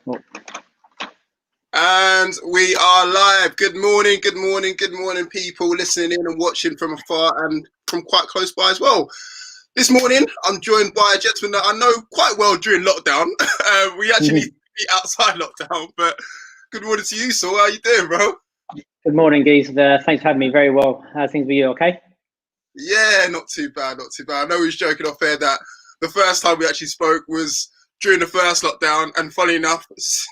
Well, and we are live. Good morning, good morning, good morning, people listening in and watching from afar and from quite close by as well. This morning, I'm joined by a gentleman that I know quite well during lockdown. We actually need to be outside lockdown, but good morning to you, Saul. How you doing, bro? Good morning, Geese. Thanks for having me. Very well. How's things with you? Okay? Yeah, not too bad, not too bad. I know we was joking off air that the first time we actually spoke was during the first lockdown, and funny enough,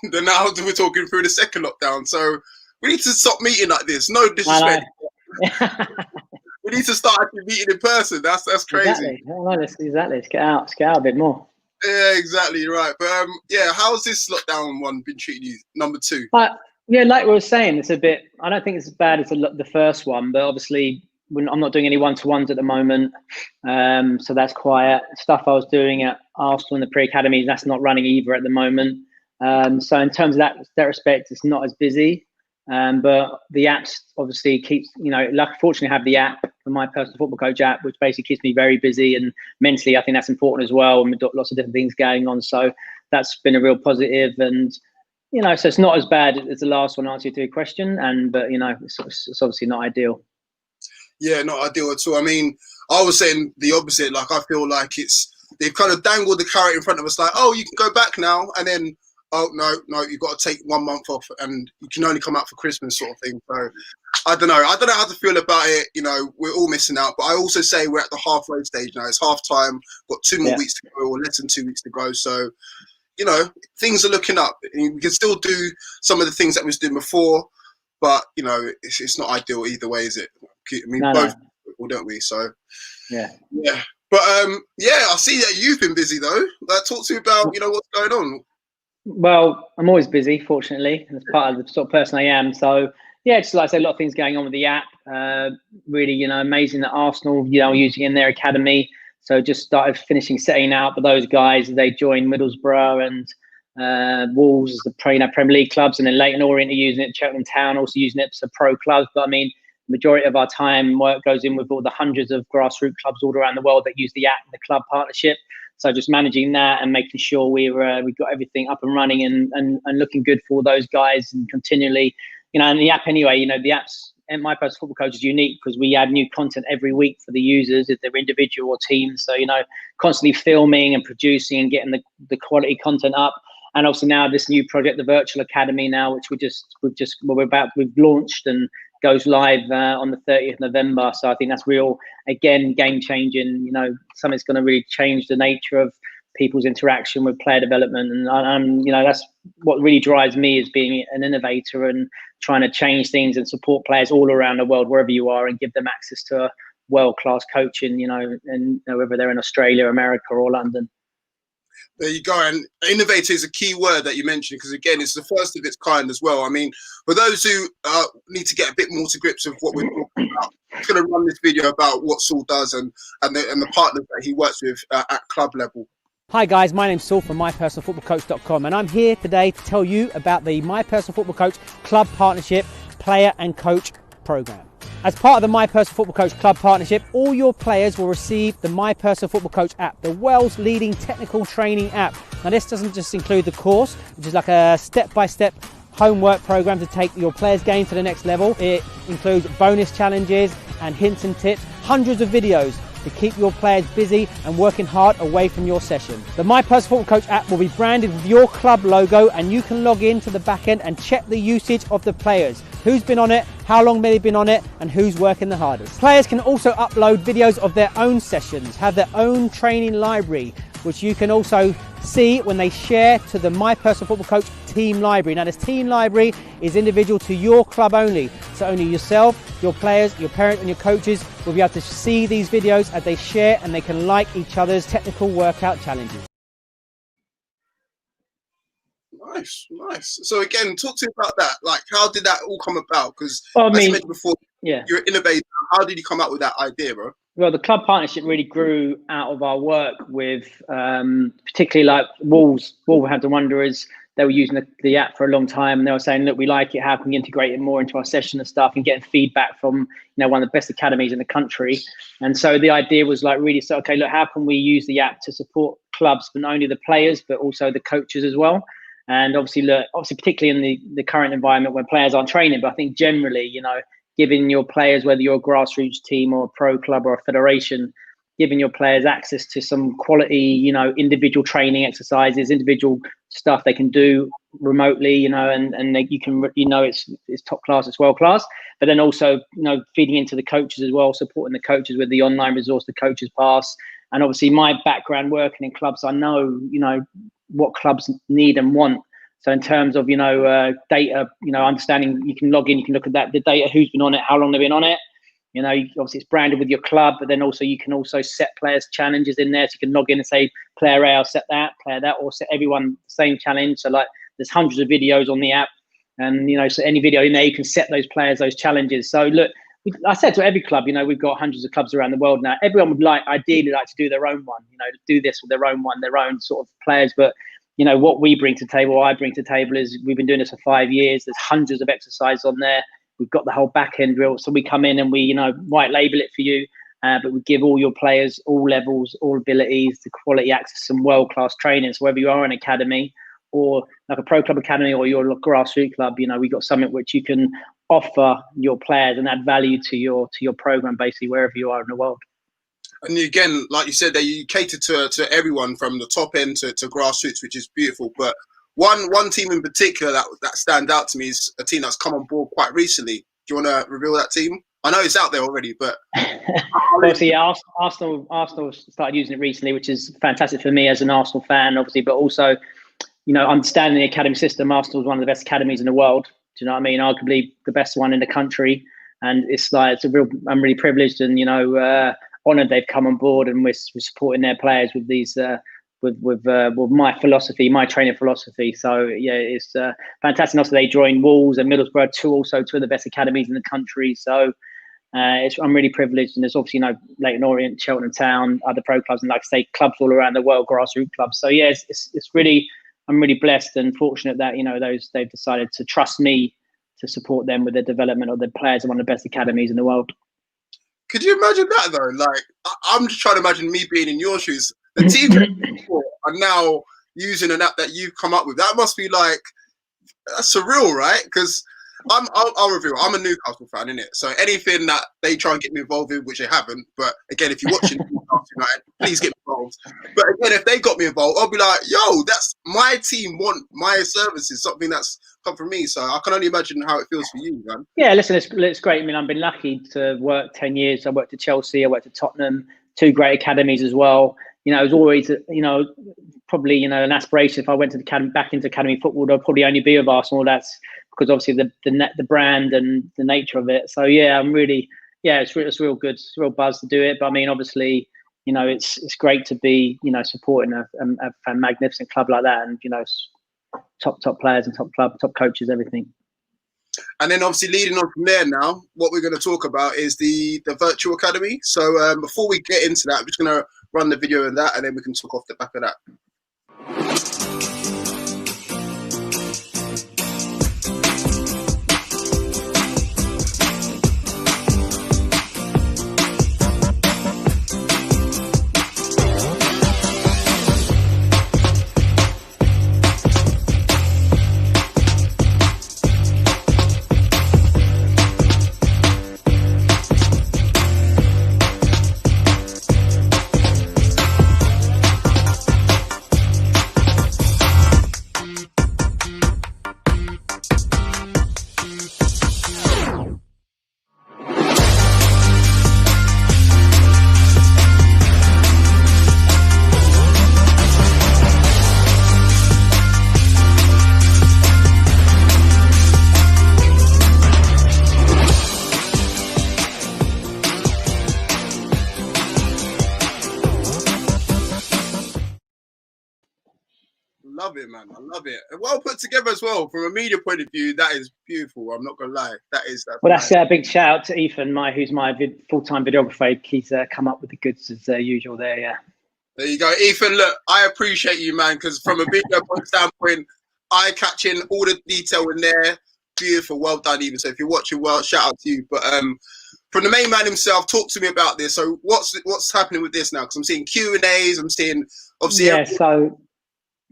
now we're talking through the second lockdown. So we need to stop meeting like this. No disrespect. We need to start actually meeting in person. That's crazy. Exactly. Let's get out a bit more. Yeah, exactly right. But yeah, how's this lockdown one been treating you? Number 2. Yeah, like we were saying, it's a bit. I don't think it's as bad as the first one, but obviously I'm not doing any one-to-ones at the moment, so that's quiet. Stuff I was doing at Arsenal in the pre-academies, that's not running either at the moment. So in terms of that respect, it's not as busy. But the apps obviously keeps, fortunately I have the app for My Personal Football Coach app, which basically keeps me very busy and mentally. I think that's important as well. And we've got lots of different things going on, so that's been a real positive. And so it's not as bad as the last one, answer to your question. But it's obviously not ideal. Yeah, not ideal at all. I mean, I was saying the opposite. Like, I feel like they've kind of dangled the carrot in front of us, like, oh, you can go back now, and then, oh no, you've got to take 1 month off, and you can only come out for Christmas, sort of thing. So I don't know how to feel about it. We're all missing out, but I also say we're at the halfway stage now. It's half time. Got 2 more weeks to go, or less than 2 weeks to go. So things are looking up. We can still do some of the things that we was doing before, but it's not ideal either way, is it? I mean, both people, don't we? So yeah. But I see that you've been busy though. Talk to me about what's going on. Well, I'm always busy, fortunately. That's part of the sort of person I am. So yeah, just like I say, a lot of things going on with the app. Really, amazing that Arsenal, using in their academy. So just started setting out for those guys. They joined Middlesbrough and Wolves as the Premier League clubs, and then Leyton Orient are using it. Cheltenham Town also using it as a pro club. But I mean, majority of our time work goes in with all the hundreds of grassroots clubs all around the world that use the app and the club partnership. So just managing that and making sure we've got everything up and running and looking good for those guys, and continually, and the app anyway, the app's and My Personal Football Coach is unique because we add new content every week for the users, if they're individual or teams. So, constantly filming and producing and getting the quality content up. And also now this new project, the Virtual Academy now, which we've launched and goes live on the 30th of November. So I think that's real, again, game changing, something's going to really change the nature of people's interaction with player development. And that's what really drives me, is being an innovator and trying to change things and support players all around the world, wherever you are, and give them access to world-class coaching, and whether they're in Australia, America, or London. There you go. And innovator is a key word that you mentioned, because again, it's the first of its kind as well. I mean, for those who need to get a bit more to grips with what we're talking about, I'm going to run this video about what Saul does and the partners that he works with at club level. Hi guys, my name's Saul from MyPersonalFootballCoach.com, and I'm here today to tell you about the My Personal Football Coach Club Partnership Player and Coach Program. As part of the My Personal Football Coach Club Partnership, all your players will receive the My Personal Football Coach app, the world's leading technical training app. Now this doesn't just include the course, which is like a step-by-step homework program to take your players' game to the next level. It includes bonus challenges and hints and tips, hundreds of videos to keep your players busy and working hard away from your session. The My Personal Football Coach app will be branded with your club logo, and you can log into the back end and check the usage of the players, who's been on it, how long they've been on it, and who's working the hardest. Players can also upload videos of their own sessions, have their own training library, which you can also see when they share to the My Personal Football Coach team library. Now this team library is individual to your club only, so only yourself, your players, your parents and your coaches will be able to see these videos as they share, and they can like each other's technical workout challenges. Nice. So again, talk to me about that. Like, how did that all come about? Because as I mentioned before, yeah, you're an innovator. How did you come up with that idea, bro? Well, the club partnership really grew out of our work with, particularly like Wolverhampton Wanderers. They were using the app for a long time, and they were saying, look, we like it. How can we integrate it more into our session and stuff, and getting feedback from, one of the best academies in the country. And so the idea was like really, okay, look, how can we use the app to support clubs, but not only the players, but also the coaches as well. And obviously, look, particularly in the current environment where players aren't training, but I think generally, giving your players, whether you're a grassroots team or a pro club or a federation, giving your players access to some quality, individual training exercises, individual stuff they can do remotely, and you can, it's top class, it's world class. But then also, feeding into the coaches as well, supporting the coaches with the online resource, the coaches pass. And obviously my background working in clubs, I know, what clubs need and want. So in terms of, data, understanding, you can log in, you can look at that, the data, who's been on it, how long they've been on it. Obviously it's branded with your club, but then also you can also set players challenges in there. So you can log in and say, player A, I'll set that, player that, or set everyone the same challenge. So like there's hundreds of videos on the app, and, so any video in there, you can set those players, those challenges. So look, I said to every club, we've got hundreds of clubs around the world now. Everyone would ideally like to do their own one, do this with their own one, their own sort of players. But, what we bring to the table, what I bring to the table is we've been doing this for 5 years. There's hundreds of exercises on there. We've got the whole back end drill. So we come in and we, white label it for you, but we give all your players, all levels, all abilities, the quality access, some world-class training. So whether you are an academy or like a pro club academy or you're a grassroots club, we've got something which you can offer your players and add value to your program, basically wherever you are in the world. And again, like you said, you cater to everyone from the top end to grassroots, which is beautiful. But one team in particular that stands out to me is a team that's come on board quite recently. Do you want to reveal that team? I know it's out there already, but obviously, yeah, Arsenal started using it recently, which is fantastic for me as an Arsenal fan, obviously, but also, understanding the academy system. Arsenal is one of the best academies in the world. Do you know what I mean? Arguably the best one in the country, and I'm really privileged and honoured they've come on board, and we're supporting their players with these with my philosophy, my training philosophy. So yeah, it's fantastic. Also, they joined Wolves and Middlesbrough, two of the best academies in the country. So I'm really privileged, and there's obviously Leyton Orient, Cheltenham Town, other pro clubs, and like I say, clubs all around the world, grassroots clubs. So yeah, it's really, I'm really blessed and fortunate that they've decided to trust me to support them with the development of the players of one of the best academies in the world. Could you imagine that though? Like, I'm just trying to imagine me being in your shoes. The team are now using an app that you've come up with. That must be like, that's surreal, right? Because I'll reveal, I'm a Newcastle fan, innit? So anything that they try and get me involved in, which they haven't, but again, if you're watching Newcastle United, please get involved. But again, if they got me involved, I'll be like, yo, that's my team want my services, something that's come from me. So I can only imagine how it feels for you, man. Yeah, listen, it's great. I mean, I've been lucky to work 10 years. I worked at Chelsea, I worked at Tottenham, two great academies as well. It was always, probably, an aspiration. If I went to back into academy football, I'd probably only be with Arsenal. That's because obviously the brand and the nature of it. So yeah, it's real good. It's a real buzz to do it. But I mean, obviously, it's great to be, supporting a magnificent club like that, and top players and top coaches, everything. And then obviously leading on from there now, what we're going to talk about is the virtual academy. So before we get into that, I'm just going to run the video of that, and then we can talk off the back of that. Love it, man. I love it. And well put together as well. From a media point of view, that is beautiful. I'm not gonna lie. That's a big shout out to Ethan, who's my full-time videographer. He's come up with the goods as usual there. Yeah. There you go, Ethan. Look, I appreciate you, man, because from a video standpoint, eye-catching, all the detail in there, beautiful. Well done, Ethan. So if you're watching, well, shout out to you. But from the main man himself, talk to me about this. So what's happening with this now? Because I'm seeing Q&As. I'm seeing obviously. Yeah. So.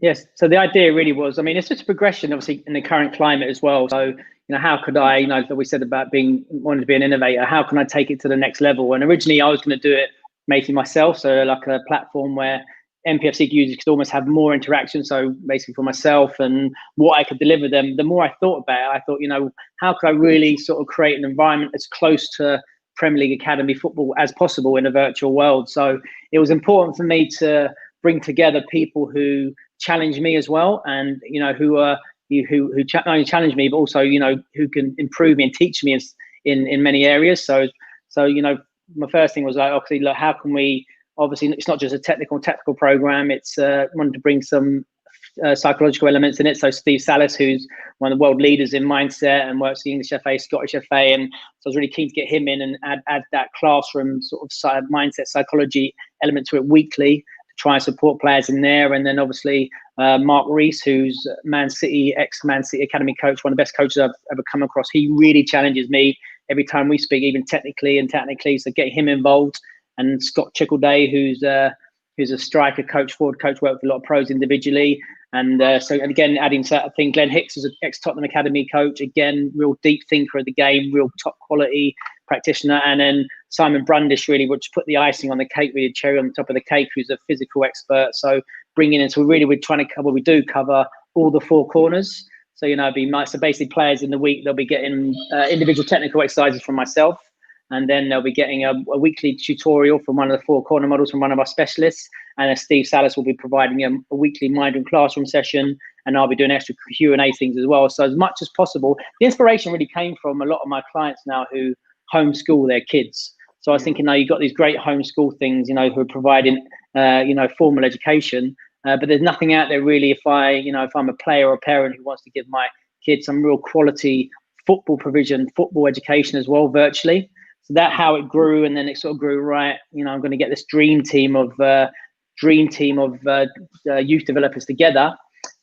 Yes. So the idea really was, I mean, it's just a progression, obviously, in the current climate as well. So, you know, how could I, you know, that we said about wanting to be an innovator, how can I take it to the next level? And originally I was going to do it making myself. So like a platform where MPFC users could almost have more interaction. So basically for myself and what I could deliver them, the more I thought about it, I thought, you know, how could I really sort of create an environment as close to Premier League Academy football as possible in a virtual world? So it was important for me to bring together people who challenge me as well, and you know, who not only challenge me, but also, you know, who can improve me and teach me in many areas. So you know, my first thing was like, okay, look, how can we, obviously it's not just a technical program, it's wanted to bring some psychological elements in it. So Steve SALLIS, who's one of the world leaders in mindset and works the English FA, Scottish FA, and so I was really keen to get him in and add that classroom sort of mindset psychology element to it weekly, try and support players in there. And then obviously Mark Rees, who's ex-Man City Academy coach, one of the best coaches I've ever come across. He really challenges me every time we speak, even technically. So getting him involved. And Scott Chickleday, who's a striker coach, forward coach, worked with a lot of pros individually. And again, adding to that, I think Glenn Hicks is an ex-Tottenham Academy coach, again, real deep thinker of the game, real top quality practitioner. And then Simon Brundish, really, which put the icing on the cake, really cherry on the top of the cake, who's a physical expert. So bringing in, so we're trying to cover all the four corners. So, you know, so basically players in the week, they'll be getting individual technical exercises from myself. And then they'll be getting a weekly tutorial from one of the four corner models from one of our specialists. And Steve SALLIS will be providing a weekly mind and classroom session. And I'll be doing extra Q&A things as well. So as much as possible, the inspiration really came from a lot of my clients now who homeschool their kids. So I was thinking, now you've got these great homeschool things, you know, who are providing, you know, formal education. But there's nothing out there really if I'm a player or a parent who wants to give my kids some real quality football provision, football education as well, virtually. So that's how it grew, and then it sort of grew, right, you know, I'm going to get this dream team of youth developers together,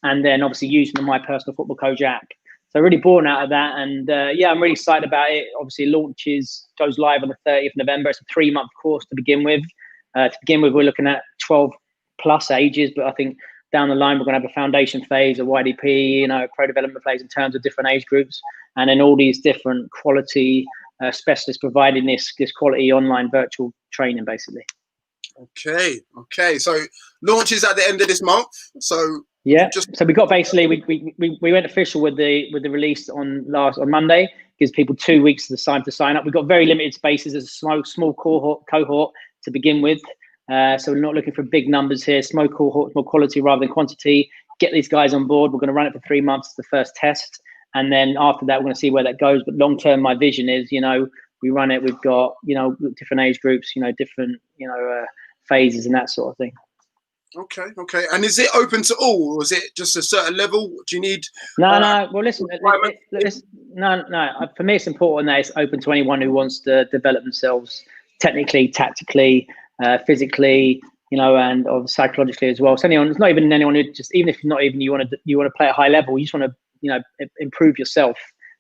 and then obviously using the My Personal Football Coach app. So really born out of that, and yeah, I'm really excited about it. Obviously, goes live on the 30th of November. It's a 3-month course to begin with. We're looking at 12 plus ages, but I think down the line we're going to have a foundation phase, a YDP, you know, pro development phase in terms of different age groups, and then all these different quality specialists providing this quality online virtual training, basically. Okay. So launches at the end of this month. So yeah. So we got basically we went official with the release on Monday. Gives people 2 weeks to sign up. We've got very limited spaces as a small cohort to begin with. So we're not looking for big numbers here. Small cohort, more quality rather than quantity. Get these guys on board. We're going to run it for 3 months, the first test. And then after that, we're going to see where that goes. But long term, my vision is, you know, we run it. We've got, you know, different age groups, you know, different, you know, phases and that sort of thing. Okay. And is it open to all, or is it just a certain level? Do you need? No. Well, listen. No. For me, it's important that it's open to anyone who wants to develop themselves technically, tactically, physically, you know, and psychologically as well. So it's not even anyone who just, even if not even you want to play at a high level, you just want to, you know, improve yourself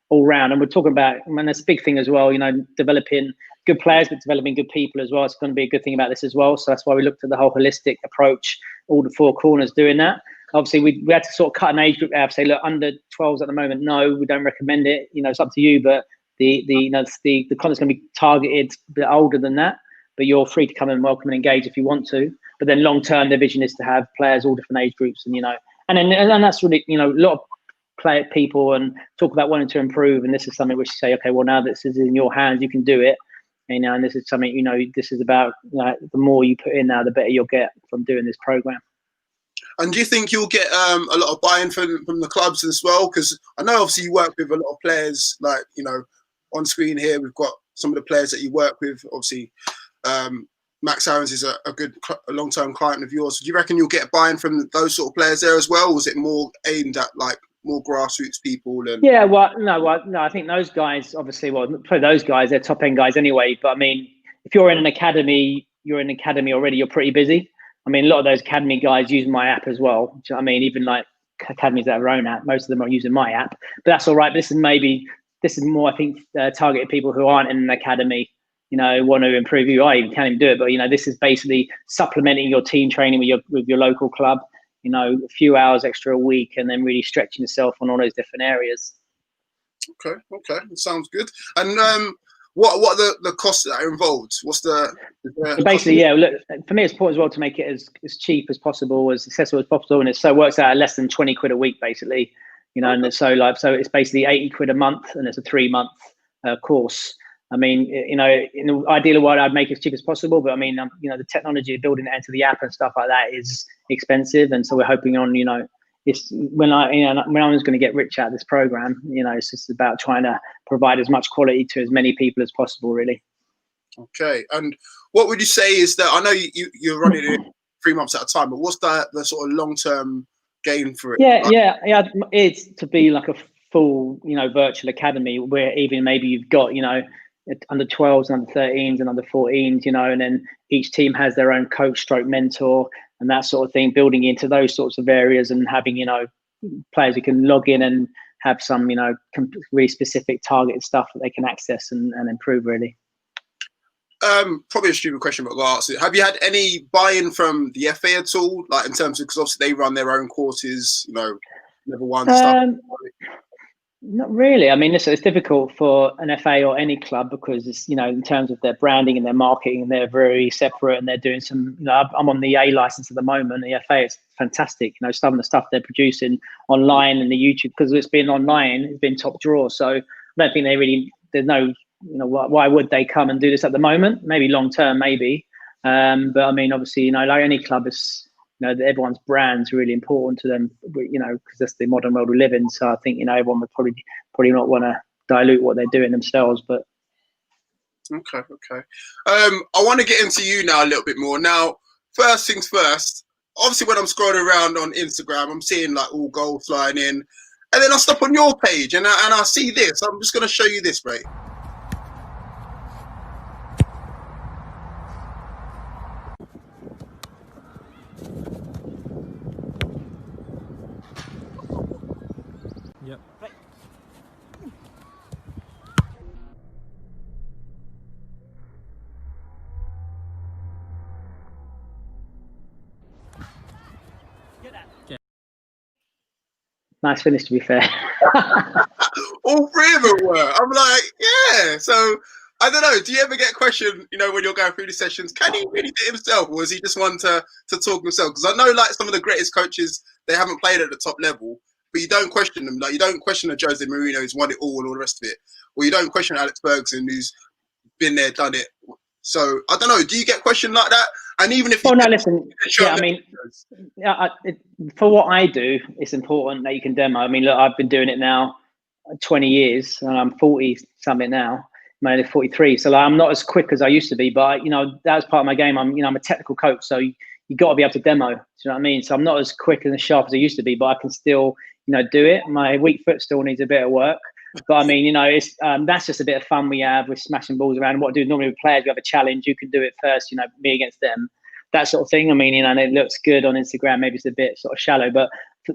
all round. And we're talking about, I mean, that's a big thing as well, you know, developing good players, but developing good people as well. It's going to be a good thing about this as well. So that's why we looked at the whole holistic approach, all the four corners doing that. Obviously, we had to sort of cut an age group out, say, look, under 12s at the moment, no, we don't recommend it. You know, it's up to you, but the content's going to be targeted a bit older than that. But you're free to come and welcome and engage if you want to. But then long term, the vision is to have players all different age groups, and you know, and that's really, you know, a lot of people and talk about wanting to improve, and this is something which you say, okay, well, now this is in your hands, you can do it, you know, and this is something, you know, this is about, you know, the more you put in now, the better you'll get from doing this program. And do you think you'll get a lot of buy-in from the clubs as well? Because I know obviously you work with a lot of players, like, you know, on screen here we've got some of the players that you work with. Obviously, Max Aarons is a long-term client of yours. So do you reckon you'll get buy-in from those sort of players there as well? Or is it more aimed at like more grassroots people? And yeah, no, I think those guys, obviously, for those guys, they're top-end guys anyway. But I mean, if you're in an academy, already, you're pretty busy. I mean, a lot of those academy guys use my app as well. Do you know what I mean? Even like academies that have their own app, most of them are using my app. But that's all right. This is more, I think, targeted people who aren't in an academy, you know, want to improve. You can't even do it, but you know, this is basically supplementing your team training with your local club. you know, a few hours extra a week, and then really stretching yourself on all those different areas. Okay, that sounds good. And what are the costs that are involved? What's the so basically, yeah, look, for me it's important as well to make it as cheap as possible, as accessible as possible, and it works out at less than 20 quid a week basically, you know. And so it's basically 80 quid a month, and it's a 3-month course. I mean, you know, in the ideal world, I'd make it as cheap as possible, but I mean, you know, the technology of building it into the app and stuff like that is expensive, and so we're hoping on, you know, it's when I was going to get rich out of this program, you know, it's just about trying to provide as much quality to as many people as possible, really. Okay, and what would you say is that, I know you're running it 3 months at a time, but what's the sort of long-term gain for it? Yeah, it's to be like a full, you know, virtual academy where even maybe you've got, you know, under 12s, under 13s, and under 14s, you know, and then each team has their own coach stroke mentor and that sort of thing, building into those sorts of areas and having, you know, players who can log in and have some, you know, really specific targeted stuff that they can access and improve, really. Probably a stupid question, but I'll ask it. Have you had any buy-in from the FA at all? Like in terms of, because obviously they run their own courses, you know, level 1 stuff. Not really. I mean, it's difficult for an FA or any club because it's, you know, in terms of their branding and their marketing, they're very separate, and they're doing some, you know, I'm on the A license at the moment. The FA is fantastic. You know, some of the stuff they're producing online and the YouTube, because it's been online, it's been top draw. So I don't think there's no, you know, why would they come and do this at the moment? Maybe long term, maybe. But I mean, obviously, you know, like any club is, you know, everyone's brand's really important to them, you know, because that's the modern world we live in. So I think, you know, everyone would probably not want to dilute what they're doing themselves. But okay. I want to get into you now a little bit more. Now, first things first. Obviously, when I'm scrolling around on Instagram, I'm seeing like all goals flying in, and then I stop on your page and I see this. I'm just going to show you this, mate. Yep. nice finish, to be fair. All 3 of them were. I'm like, yeah. So I don't know. Do you ever get questioned, you know, when you're going through the sessions, can he really do it himself, or is he just one to talk himself? Because I know, like, some of the greatest coaches, they haven't played at the top level, but you don't question them. Like, you don't question a Jose Mourinho who's won it all and all the rest of it, or you don't question Alex Ferguson who's been there, done it. So I don't know. Do you get questioned like that? And even if listen, yeah, I mean, for what I do, it's important that you can demo. I mean, look, I've been doing it now 20 years, and I'm 40 something now. I'm only 43, so like, I'm not as quick as I used to be. But you know, that's part of my game. I'm a technical coach, so you got to be able to demo. Do you know what I mean? So I'm not as quick and as sharp as I used to be, but I can still, you know, do it. My weak foot still needs a bit of work. But I mean, you know, it's that's just a bit of fun we have with smashing balls around. What I do normally with players, we have a challenge. You can do it first, you know, me against them, that sort of thing. I mean, you know, and it looks good on Instagram. Maybe it's a bit sort of shallow, but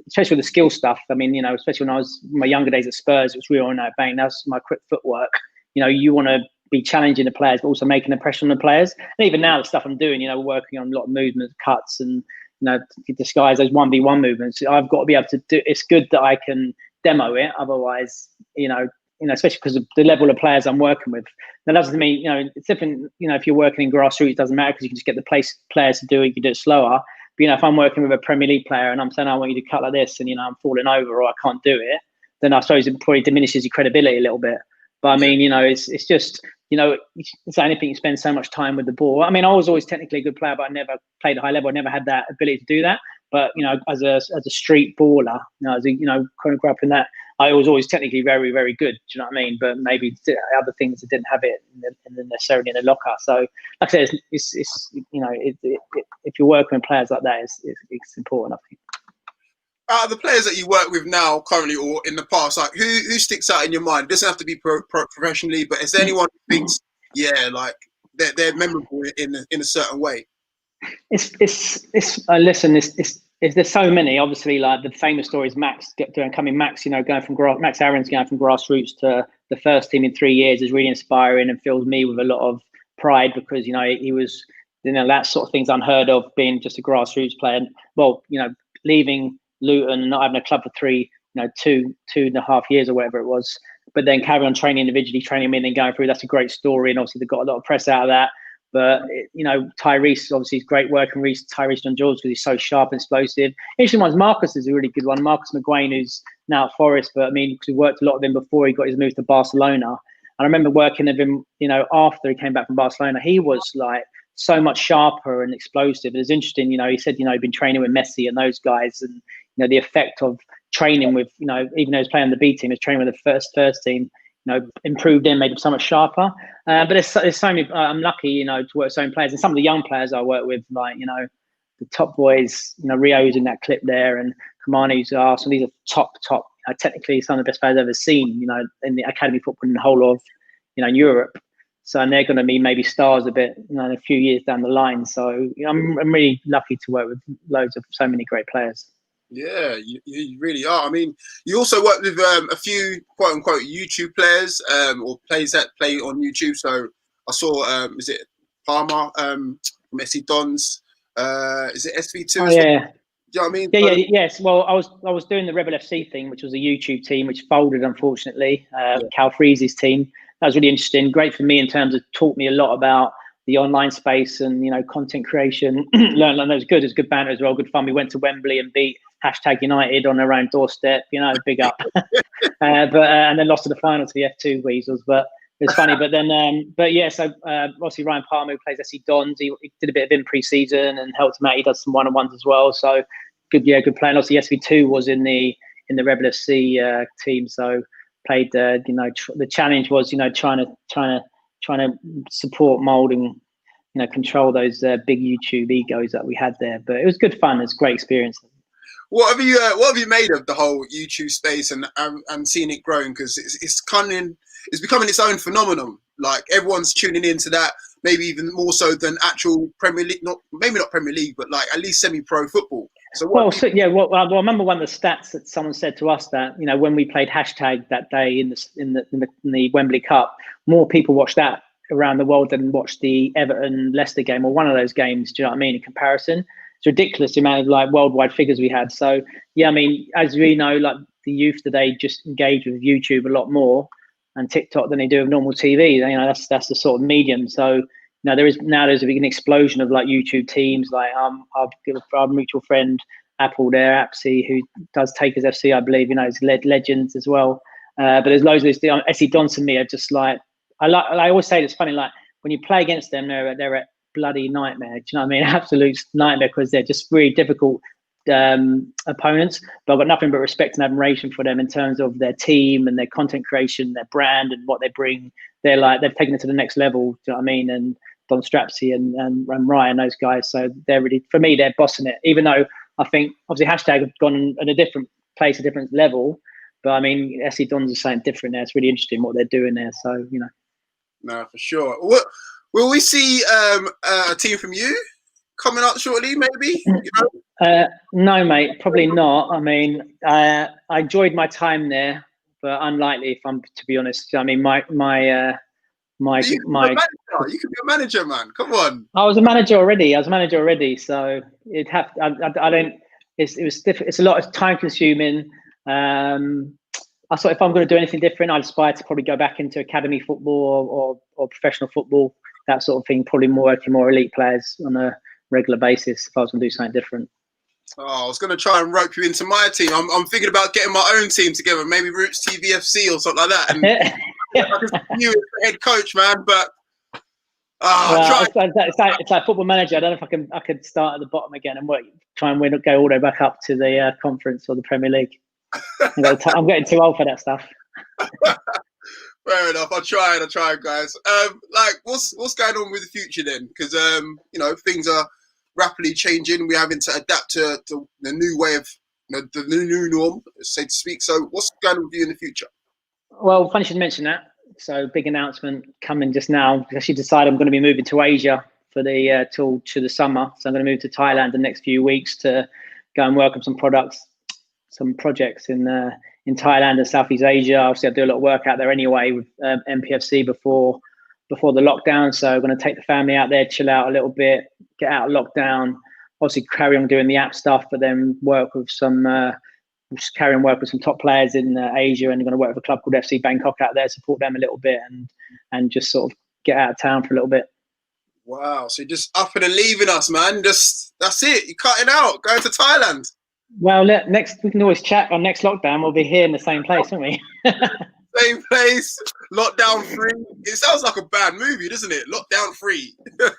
especially with the skill stuff. I mean, you know, especially when I was in my younger days at Spurs, it was real, bang, that's my quick footwork. You know, you want to be challenging the players, but also making an impression on the players. And even now, the stuff I'm doing, you know, working on a lot of movements, cuts, and you know, to disguise those 1v1 movements. I've got to be able to do. It's good that I can demo it. Otherwise, you know, especially because of the level of players I'm working with. That doesn't mean, you know, it's different. You know, if you're working in grassroots, it doesn't matter because you can just get the players to do it. You can do it slower. But you know, if I'm working with a Premier League player and I'm saying I want you to cut like this, and you know, I'm falling over or I can't do it, then I suppose it probably diminishes your credibility a little bit. But I mean, you know, it's just, you know, it's anything. You spend so much time with the ball. I mean, I was always technically a good player, but I never played at high level. I never had that ability to do that. But you know, as a street baller, you know, kind of grew up in that, I was always technically very, very good. Do you know what I mean? But maybe other things that didn't have it necessarily in the locker. So, like I said, it's you know, if you're working with players like that, it's important, I think. Out of the players that you work with now, currently, or in the past, like who sticks out in your mind? It doesn't have to be professionally, but is there anyone who thinks, yeah, like they're memorable in a certain way? Listen, there's so many. Obviously, like the famous story is Max Aaron's going from grassroots to the first team in 3 years is really inspiring and fills me with a lot of pride because, you know, he was, you know, that sort of thing's unheard of being just a grassroots player. Well, you know, leaving Luton and not having a club for two and a half years or whatever it was, but then carry on training individually, training me and then going through. That's a great story, and obviously they got a lot of press out of that. But Tyrese obviously is great working with Tyrese John George because he's so sharp and explosive. Interesting one's Marcus is a really good one. Marcus McGuane, who's now at Forest, but I mean, because we worked a lot with him before he got his move to Barcelona. And I remember working with him, after he came back from Barcelona, he was like so much sharper and explosive. It was interesting, he said, he'd been training with Messi and those guys, and the effect of training with, even though he was playing on the B team, he was training with the first team. Improved him, made him so much sharper. But there's so many. I'm lucky, to work with so many players, and some of the young players I work with, like the top boys. Rio's in that clip there, and Kamani's Arsenal. These are top. Technically, some of the best players I've ever seen. In the academy football in the whole of, in Europe. So, and they're going to be maybe stars a bit, in a few years down the line. So, I'm really lucky to work with loads of so many great players. Yeah, you really are. I mean, you also work with a few quote unquote YouTube players or players that play on YouTube. So I saw, is it Palmer, Messi Dons? Is it SV2? Oh, yeah. Do you know what I mean? Yes. Well, I was doing the Rebel FC thing, which was a YouTube team, which folded, unfortunately. Cal Freeze's team. That was really interesting. Great for me in terms of taught me a lot about the online space and content creation. Learned it was good. It was good banter as well. Good fun. We went to Wembley and beat #United on their own doorstep. Big up. And then lost to the final to the F2 Weasels. But it was funny. But then, so obviously Ryan Palmer, who plays SC Dons, he did a bit of in pre-season and helped him out. He does some one-on-ones as well. So good. Yeah, good play. And obviously SV2 was in the Rebel FC team. So played. The challenge was trying to support, mold, and control those big YouTube egos that we had there. But it was good fun. It's a great experience. What have you made of the whole YouTube space and seeing it growing? Because it's becoming its own phenomenon. Like everyone's tuning into that, maybe even more so than actual Premier League. Maybe not Premier League, but like at least semi-pro football. So I remember one of the stats that someone said to us that when we played hashtag that day in the Wembley Cup, more people watched that around the world than watched the Everton Leicester game or one of those games. Do you know what I mean? In comparison, it's ridiculous the amount of like worldwide figures we had. So yeah, I mean, as we know, like the youth today just engage with YouTube a lot more and TikTok than they do with normal TV. That's the sort of medium. So there's an explosion of like YouTube teams. Like our mutual friend Apple there, Apsy, who does Takers FC, I believe. He's led legends as well. But there's loads of this. SC Dons and me are just like I always say it's funny. Like when you play against them, they're a bloody nightmare. Do you know what I mean? Absolute nightmare because they're just really difficult opponents. But I've got nothing but respect and admiration for them in terms of their team and their content creation, their brand, and what they bring. They've taken it to the next level. Do you know what I mean? And Don Strapsy and Ryan, those guys. So they're really, for me, they're bossing it. Even though I think obviously hashtag have gone at a different place, a different level. But I mean, SC Dons are saying different there. It's really interesting what they're doing there. So No, for sure. Will we see a team from you coming up shortly? Maybe. No, mate, probably not. I mean, I enjoyed my time there, but unlikely, if I'm to be honest. I mean, my. You could be a manager, man. Come on. I was a manager already. So it have. I don't. It's a lot of time consuming. I thought if I'm going to do anything different, I'd aspire to probably go back into academy football or professional football, that sort of thing. Probably working more elite players on a regular basis if I was going to do something different. Oh, I was going to try and rope you into my team. I'm thinking about getting my own team together, maybe Roots TVFC or something like that. And I just you as the head coach, man. But it's like Football Manager. I don't know if I could start at the bottom again and try and go all the way back up to the conference or the Premier League. I'm getting too old for that stuff. Fair enough. I'll try, guys. What's going on with the future then? Because things are rapidly changing. We're having to adapt to the new way of the new norm, so to speak. So what's going on with you in the future? Well, funny you should mention that. So big announcement coming just now. I actually decided I'm going to be moving to Asia for the till to the summer. So I'm going to move to Thailand the next few weeks to go and work on some projects in Thailand and Southeast Asia. Obviously, I do a lot of work out there anyway with MPFC before the lockdown. So I'm going to take the family out there, chill out a little bit, get out of lockdown. obviously carry on doing the app stuff, but then work with some carry on work with some top players in Asia, and I'm going to work with a club called FC Bangkok out there, support them a little bit, and just sort of get out of town for a little bit. Wow, so you're just up and leaving us, man. Just that's it. You're cutting out, going to Thailand. Well, we can always chat on next lockdown. We'll be here in the same place, won't we? Same place, lockdown free. It sounds like a bad movie, doesn't it? Lockdown free.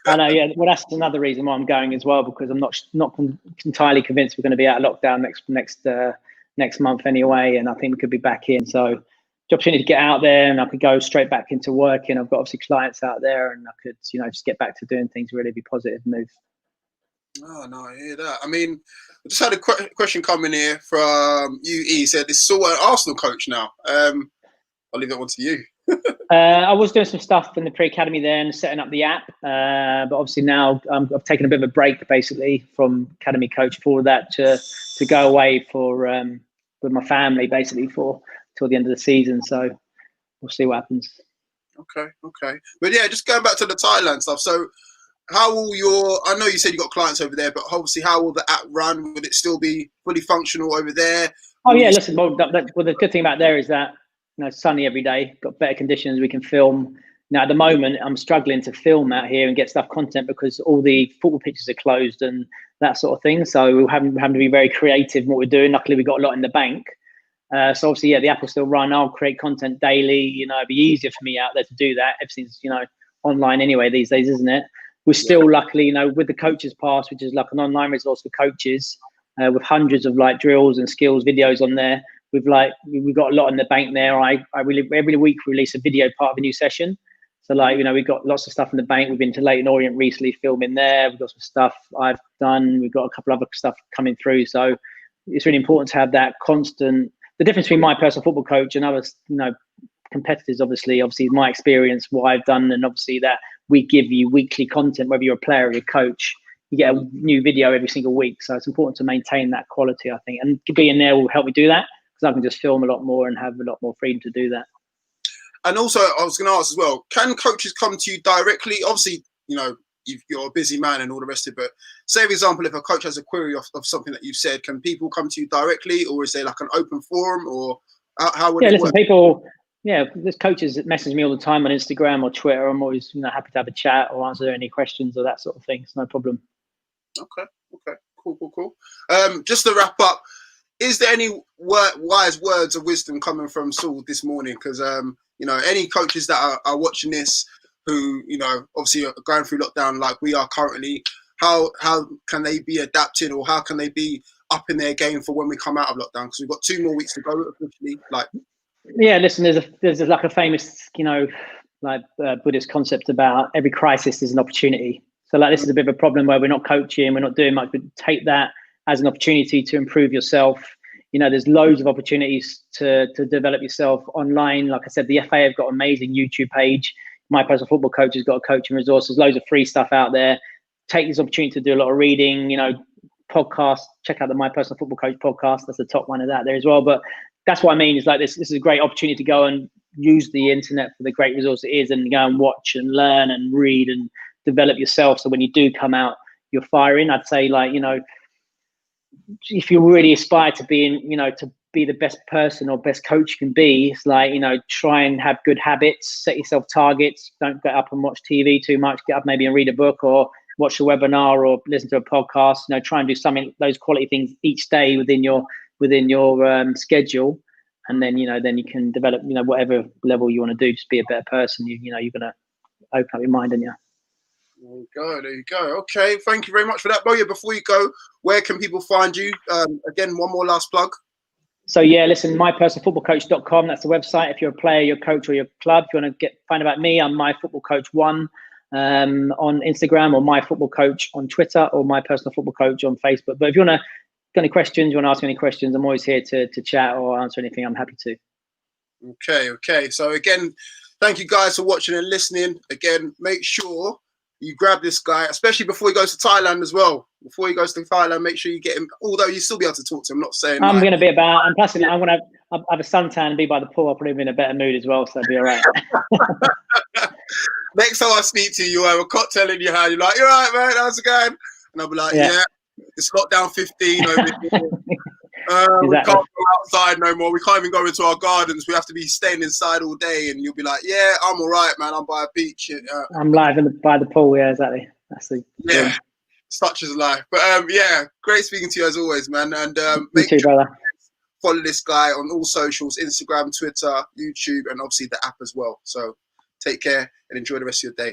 I know, yeah. Well, that's another reason why I'm going as well, because I'm not entirely convinced we're going to be out of lockdown next month anyway, and I think we could be back in. So the opportunity to get out there, and I could go straight back into work, and I've got obviously clients out there, and I could, just get back to doing things, really be positive move. Oh no, I hear that. I mean, I just had a question come in here from UE. Said this is Saul an Arsenal coach now. I'll leave that one to you. I was doing some stuff in the pre-academy then, setting up the app, but obviously now I've taken a bit of a break basically from academy coach for that to go away for with my family basically till the end of the season. So we'll see what happens. Okay. But yeah, just going back to the Thailand stuff. So how will I know you said you got clients over there, but obviously how will the app run? Will it still be fully functional over there? Oh yeah, listen, well the good thing about there is that it's sunny every day, got better conditions, we can film. Now at the moment I'm struggling to film out here and get stuff content because all the football pitches are closed and that sort of thing. So we're having to be very creative in what we're doing. Luckily we've got a lot in the bank. So obviously, yeah, the app will still run. I'll create content daily. It'd be easier for me out there to do that. Everything's, online anyway these days, isn't it? We're still luckily, with the Coaches Pass, which is like an online resource for coaches, with hundreds of like drills and skills videos on there. We've got a lot in the bank there. Every week we release a video part of a new session. So we've got lots of stuff in the bank. We've been to Leighton Orient recently filming there. We've got some stuff I've done. We've got a couple other stuff coming through. So it's really important to have that constant. The difference between my personal football coach and others, competitors, obviously my experience, what I've done, and obviously that we give you weekly content, whether you're a player or a coach, you get a new video every single week. So it's important to maintain that quality, I think, and being there will help me do that because I can just film a lot more and have a lot more freedom to do that. And also, I was going to ask as well, can coaches come to you directly? Obviously, you're a busy man and all the rest of it, but say, for example, if a coach has a query of something that you've said, can people come to you directly, or is there like an open forum, or how would it work? There's coaches that message me all the time on Instagram or Twitter. I'm always happy to have a chat or answer any questions or that sort of thing. It's no problem. Okay. Cool. Just to wrap up, is there any wise words of wisdom coming from Saul this morning? Because any coaches that are watching this who obviously are going through lockdown like we are currently, how can they be adapted, or how can they be up in their game for when we come out of lockdown? Because we've got 2 more weeks to go officially. Yeah, listen, there's like a famous Buddhist concept about every crisis is an opportunity. So this is a bit of a problem where we're not coaching, we're not doing much, but take that as an opportunity to improve yourself. There's loads of opportunities to develop yourself online. Like I said, the FA have got an amazing YouTube page. My Personal Football Coach has got a coaching resource. There's loads of free stuff out there. Take this opportunity to do a lot of reading, podcasts. Check out the My Personal Football Coach podcast. That's the top one of that there as well. But that's what I mean is this is a great opportunity to go and use the internet for the great resource it is, and go and watch and learn and read and develop yourself. So when you do come out, you're firing. I'd say if you really aspire to be to be the best person or best coach you can be, it's try and have good habits, set yourself targets. Don't get up and watch TV too much. Get up maybe and read a book or watch a webinar or listen to a podcast. Try and do something, those quality things each day within your schedule, and then then you can develop whatever level you want to do. Just be a better person. You're going to open up your mind, and There you go. Okay, thank you very much for that, Boya. Before you go, where can people find you? Again, one more last plug. So yeah, listen, mypersonalfootballcoach.com. That's the website. If you're a player, your coach, or your club, if you want to find about me, I'm myfootballcoach1 on Instagram, or myfootballcoach on Twitter, or mypersonalfootballcoach on Facebook. But if you want to got any questions, you want to ask any questions, I'm always here to chat or answer anything. I'm happy to. Okay. So again, thank you guys for watching and listening. Again, make sure you grab this guy, especially before he goes to Thailand as well. Before he goes to Thailand, make sure you get him, although you still be able to talk to him. I'm not saying I'm going to be about, and plus I'm going to have a suntan and be by the pool. I'll probably be in a better mood as well, so I'll be all right. Next time I speak to you, I have a cocktail in your hand. You're like, "You're right, man, how's it going?" And I'll be like, yeah. It's lockdown 15 over here. Exactly. We can't go outside no more. We can't even go into our gardens. We have to be staying inside all day. And you'll be like, yeah, I'm all right, man. I'm by a beach. I'm live by the pool. Yeah, exactly. That's the yeah. Such is life. But yeah, great speaking to you as always, man. And you too, brother. Follow this guy on all socials: Instagram, Twitter, YouTube, and obviously the app as well. So take care and enjoy the rest of your day.